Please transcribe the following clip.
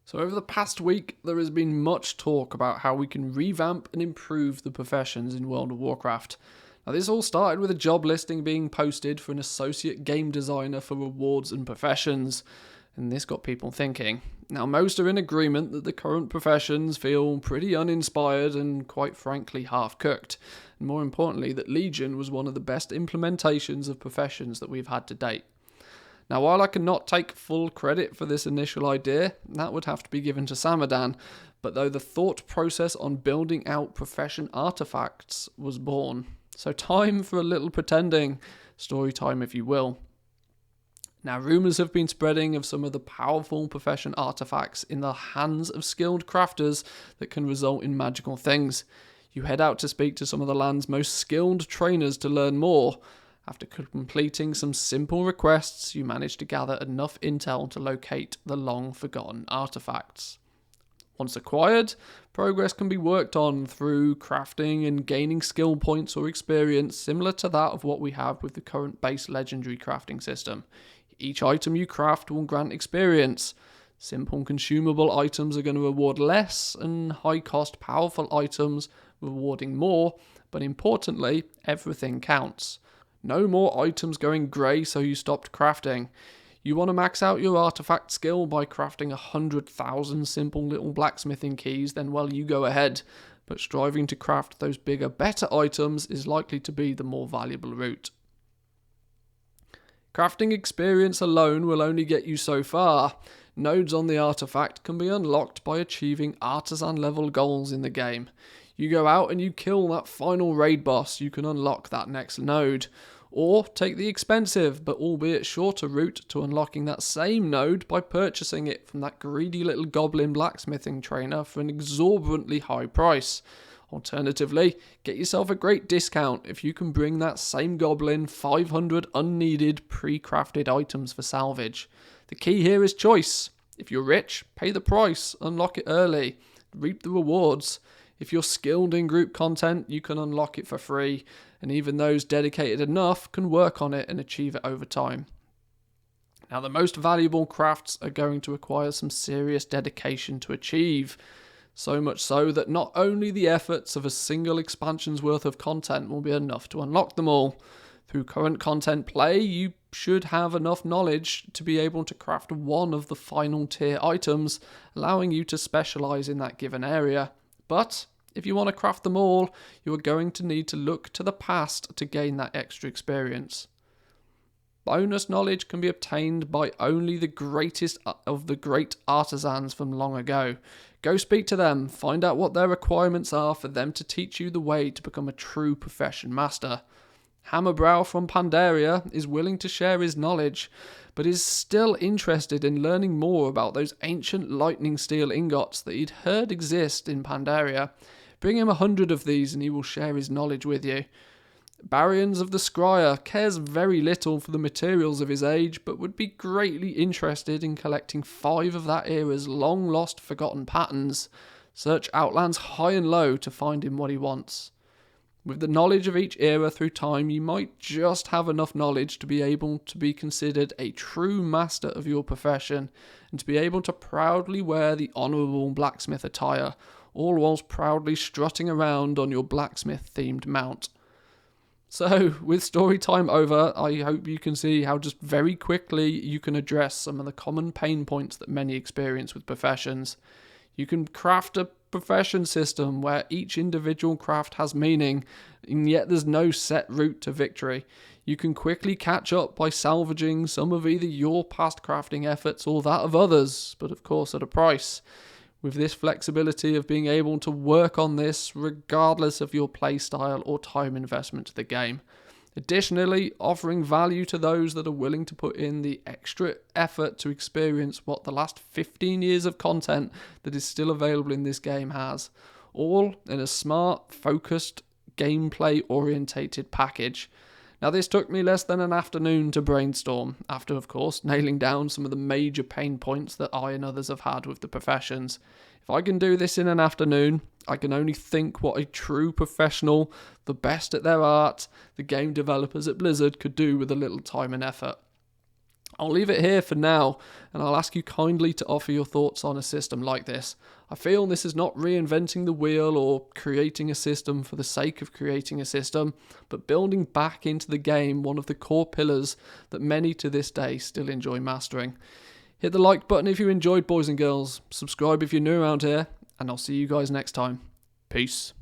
So over the past week, there has been much talk about how we can revamp and improve the professions in World of Warcraft. Now this all started with a job listing being posted for an associate game designer for rewards and professions, and this got people thinking. Now most are in agreement that the current professions feel pretty uninspired and quite frankly half-cooked, and more importantly that Legion was one of the best implementations of professions that we've had to date. Now, while I cannot take full credit for this initial idea, that would have to be given to Samadan, but though the thought process on building out profession artifacts was born. So time for a little pretending, story time if you will. Now, rumours have been spreading of some of the powerful profession artifacts in the hands of skilled crafters that can result in magical things. You head out to speak to some of the land's most skilled trainers to learn more. After completing some simple requests, you manage to gather enough intel to locate the long-forgotten artifacts. Once acquired, progress can be worked on through crafting and gaining skill points or experience similar to that of what we have with the current base legendary crafting system. Each item you craft will grant experience. Simple consumable items are going to reward less, and high-cost powerful items rewarding more, but importantly, everything counts. No more items going grey so you stopped crafting. You want to max out your artifact skill by crafting 100,000 simple little blacksmithing keys, then well you go ahead, but striving to craft those bigger, better items is likely to be the more valuable route. Crafting experience alone will only get you so far. Nodes on the artifact can be unlocked by achieving artisan level goals in the game. You go out and you kill that final raid boss, you can unlock that next node. Or take the expensive, but albeit shorter route to unlocking that same node by purchasing it from that greedy little goblin blacksmithing trainer for an exorbitantly high price. Alternatively, get yourself a great discount if you can bring that same goblin 500 unneeded pre-crafted items for salvage. The key here is choice. If you're rich, pay the price, unlock it early, reap the rewards. If you're skilled in group content, you can unlock it for free, and even those dedicated enough can work on it and achieve it over time. Now, the most valuable crafts are going to require some serious dedication to achieve, so much so that not only the efforts of a single expansion's worth of content will be enough to unlock them all. Through current content play, you should have enough knowledge to be able to craft one of the final tier items, allowing you to specialise in that given area. But if you want to craft them all, you are going to need to look to the past to gain that extra experience. Bonus knowledge can be obtained by only the greatest of the great artisans from long ago. Go speak to them, find out what their requirements are for them to teach you the way to become a true profession master. Hammerbrow from Pandaria is willing to share his knowledge, but is still interested in learning more about those ancient lightning steel ingots that he'd heard exist in Pandaria. Bring him 100 of these and he will share his knowledge with you. Baryons of the Scryer cares very little for the materials of his age, but would be greatly interested in collecting 5 of that era's long-lost forgotten patterns. Search Outlands high and low to find him what he wants. With the knowledge of each era through time, you might just have enough knowledge to be able to be considered a true master of your profession, and to be able to proudly wear the honourable blacksmith attire, all whilst proudly strutting around on your blacksmith-themed mount. So, with story time over, I hope you can see how just very quickly you can address some of the common pain points that many experience with professions. You can craft a profession system where each individual craft has meaning, and yet there's no set route to victory. You can quickly catch up by salvaging some of either your past crafting efforts or that of others, but of course at a price. With this flexibility of being able to work on this regardless of your playstyle or time investment to the game. Additionally, offering value to those that are willing to put in the extra effort to experience what the last 15 years of content that is still available in this game has. All in a smart, focused, gameplay-orientated package. Now this took me less than an afternoon to brainstorm, after of course nailing down some of the major pain points that I and others have had with the professions. If I can do this in an afternoon, I can only think what a true professional, the best at their art, the game developers at Blizzard could do with a little time and effort. I'll leave it here for now, and I'll ask you kindly to offer your thoughts on a system like this. I feel this is not reinventing the wheel or creating a system for the sake of creating a system, but building back into the game one of the core pillars that many to this day still enjoy mastering. Hit the like button if you enjoyed, boys and girls, subscribe if you're new around here, and I'll see you guys next time. Peace.